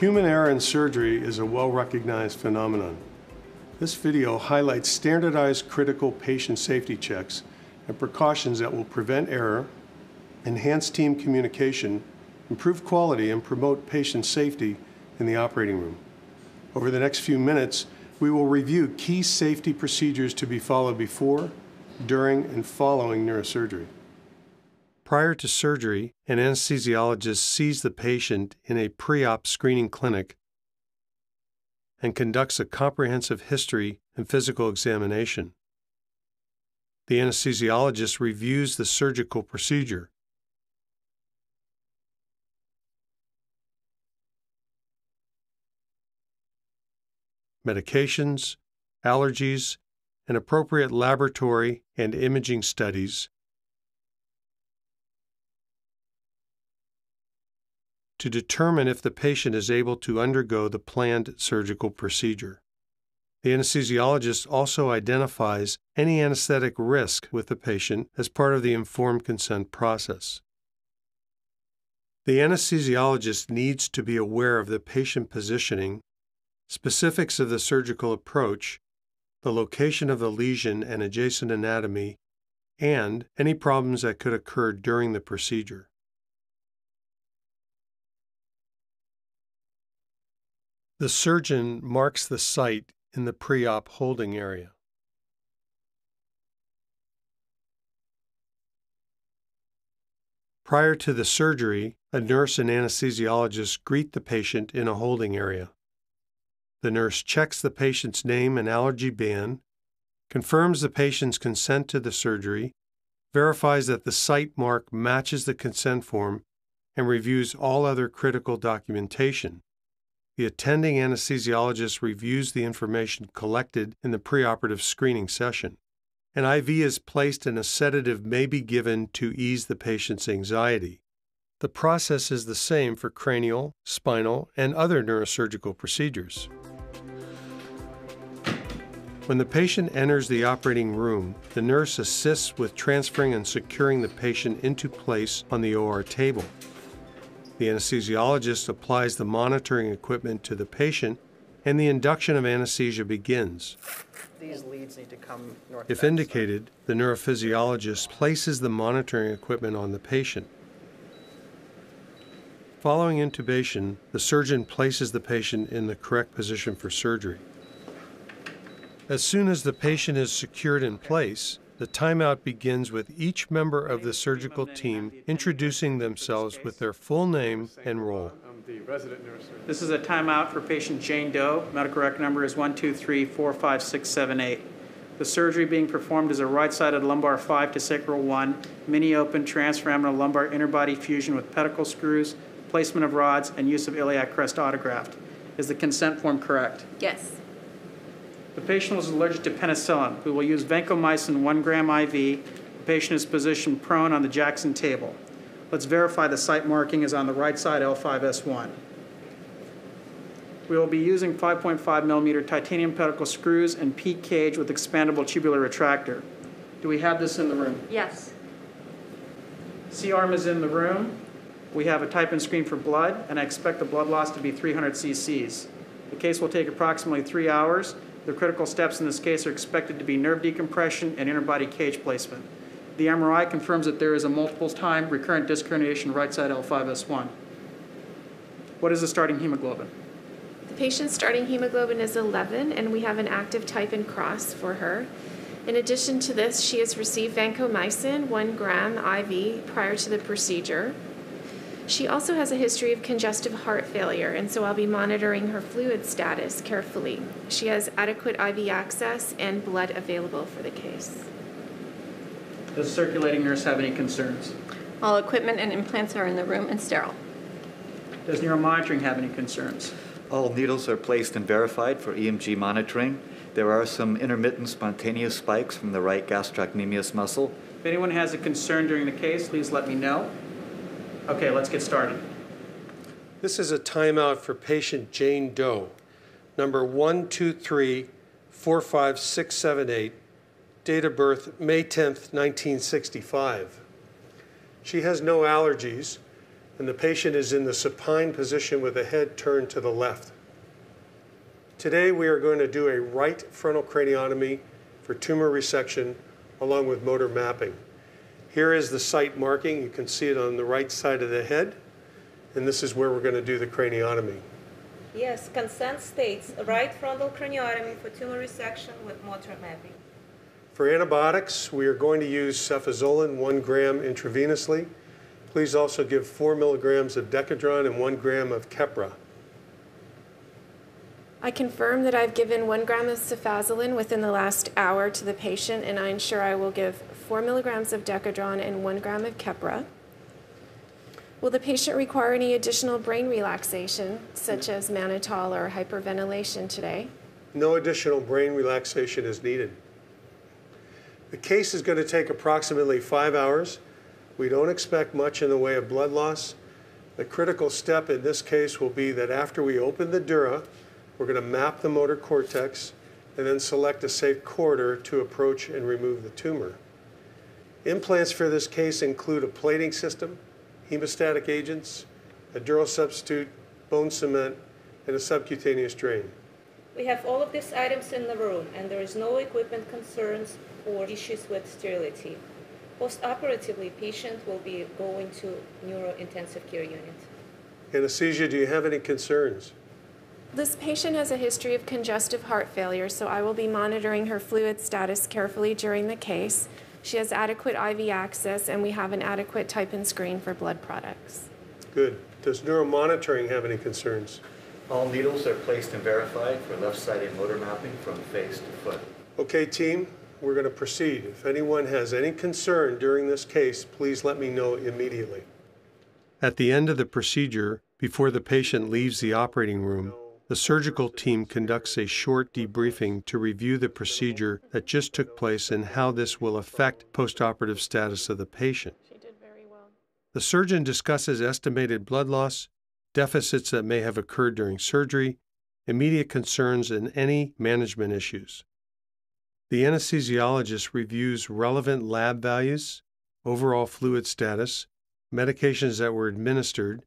Human error in surgery is a well-recognized phenomenon. This video highlights standardized critical patient safety checks and precautions that will prevent error, enhance team communication, improve quality, and promote patient safety in the operating room. Over the next few minutes, we will review key safety procedures to be followed before, during, and following neurosurgery. Prior to surgery, an anesthesiologist sees the patient in a pre-op screening clinic and conducts a comprehensive history and physical examination. The anesthesiologist reviews the surgical procedure. Medications, allergies, and appropriate laboratory and imaging studies to determine if the patient is able to undergo the planned surgical procedure. The anesthesiologist also identifies any anesthetic risk with the patient as part of the informed consent process. The anesthesiologist needs to be aware of the patient positioning, specifics of the surgical approach, the location of the lesion and adjacent anatomy, and any problems that could occur during the procedure. The surgeon marks the site in the pre-op holding area. Prior to the surgery, a nurse and anesthesiologist greet the patient in a holding area. The nurse checks the patient's name and allergy band, confirms the patient's consent to the surgery, verifies that the site mark matches the consent form, and reviews all other critical documentation. The attending anesthesiologist reviews the information collected in the preoperative screening session. An IV is placed and a sedative may be given to ease the patient's anxiety. The process is the same for cranial, spinal, and other neurosurgical procedures. When the patient enters the operating room, the nurse assists with transferring and securing the patient into place on the OR table. The anesthesiologist applies the monitoring equipment to the patient, and the induction of anesthesia begins. These leads need to come north. If indicated, the neurophysiologist places the monitoring equipment on the patient. Following intubation, the surgeon places the patient in the correct position for surgery. As soon as the patient is secured in place, the timeout begins with each member of the surgical team introducing themselves with their full name and role. This is a timeout for patient Jane Doe. Medical record number is 123-45678. The surgery being performed is a right-sided lumbar 5 to sacral 1, mini-open transforaminal lumbar interbody fusion with pedicle screws, placement of rods, and use of iliac crest autograft. Is the consent form correct? Yes. The patient was allergic to penicillin. We will use vancomycin 1 gram IV. The patient is positioned prone on the Jackson table. Let's verify the site marking is on the right side L5S1. We will be using 5.5 millimeter titanium pedicle screws and peak cage with expandable tubular retractor. Do we have this in the room? Yes. C-arm is in the room. We have a type-in screen for blood, and I expect the blood loss to be 300 cc's. The case will take approximately 3 hours. The critical steps in this case are expected to be nerve decompression and interbody cage placement. The MRI confirms that there is a multiple time recurrent disc herniation right side L5S1. What is the starting hemoglobin? The patient's starting hemoglobin is 11, and we have an active type-in cross for her. In addition to this, she has received vancomycin 1 gram IV prior to the procedure. She also has a history of congestive heart failure, and so I'll be monitoring her fluid status carefully. She has adequate IV access and blood available for the case. Does the circulating nurse have any concerns? All equipment and implants are in the room and sterile. Does neuromonitoring have any concerns? All needles are placed and verified for EMG monitoring. There are some intermittent spontaneous spikes from the right gastrocnemius muscle. If anyone has a concern during the case, please let me know. Okay, let's get started. This is a timeout for patient Jane Doe, number 123-45678, date of birth May 10th, 1965. She has no allergies, and the patient is in the supine position with the head turned to the left. Today we are going to do a right frontal craniotomy for tumor resection along with motor mapping. Here is the site marking. You can see it on the right side of the head, and this is where we're going to do the craniotomy. Yes, consent states right frontal craniotomy for tumor resection with motor mapping. For antibiotics, we are going to use cefazolin 1 gram intravenously. Please also give 4 milligrams of Decadron and 1 gram of Keppra. I confirm that I've given 1 gram of cefazolin within the last hour to the patient, and I ensure I will give 4 milligrams of Decadron and 1 gram of Keppra. Will the patient require any additional brain relaxation, such as mannitol or hyperventilation today? No additional brain relaxation is needed. The case is going to take approximately 5 hours. We don't expect much in the way of blood loss. The critical step in this case will be that after we open the dura, we're going to map the motor cortex and then select a safe corridor to approach and remove the tumor. Implants for this case include a plating system, hemostatic agents, a dural substitute, bone cement, and a subcutaneous drain. We have all of these items in the room, and there is no equipment concerns or issues with sterility. Post-operatively, patient will be going to neuro-intensive care unit. Anesthesia, do you have any concerns? This patient has a history of congestive heart failure, so I will be monitoring her fluid status carefully during the case. She has adequate IV access, and we have an adequate type and screen for blood products. Good. Does neuromonitoring have any concerns? All needles are placed and verified for left-sided motor mapping from face to foot. Okay, team, we're going to proceed. If anyone has any concern during this case, please let me know immediately. At the end of the procedure, before the patient leaves the operating room, the surgical team conducts a short debriefing to review the procedure that just took place and how this will affect postoperative status of the patient. She did very well. The surgeon discusses estimated blood loss, deficits that may have occurred during surgery, immediate concerns, and any management issues. The anesthesiologist reviews relevant lab values, overall fluid status, medications that were administered,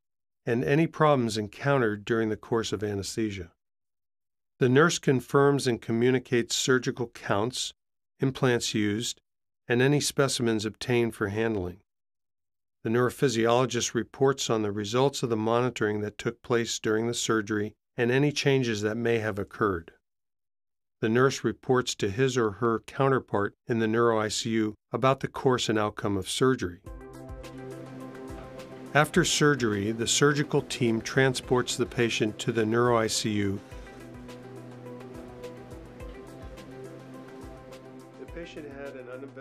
and any problems encountered during the course of anesthesia. The nurse confirms and communicates surgical counts, implants used, and any specimens obtained for handling. The neurophysiologist reports on the results of the monitoring that took place during the surgery and any changes that may have occurred. The nurse reports to his or her counterpart in the neuro-ICU about the course and outcome of surgery. After surgery, the surgical team transports the patient to the neuro-ICU.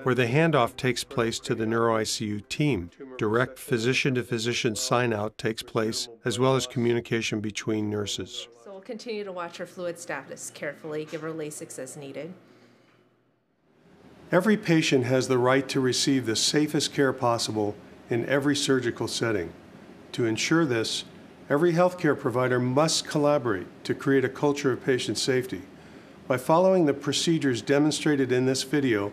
Where the handoff takes place to the neuro-ICU team. Direct physician-to-physician sign-out takes place, as well as communication between nurses. So we'll continue to watch her fluid status carefully, give her Lasix as needed. Every patient has the right to receive the safest care possible in every surgical setting. To ensure this, every healthcare provider must collaborate to create a culture of patient safety. By following the procedures demonstrated in this video,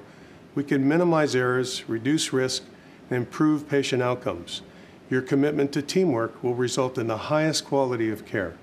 we can minimize errors, reduce risk, and improve patient outcomes. Your commitment to teamwork will result in the highest quality of care.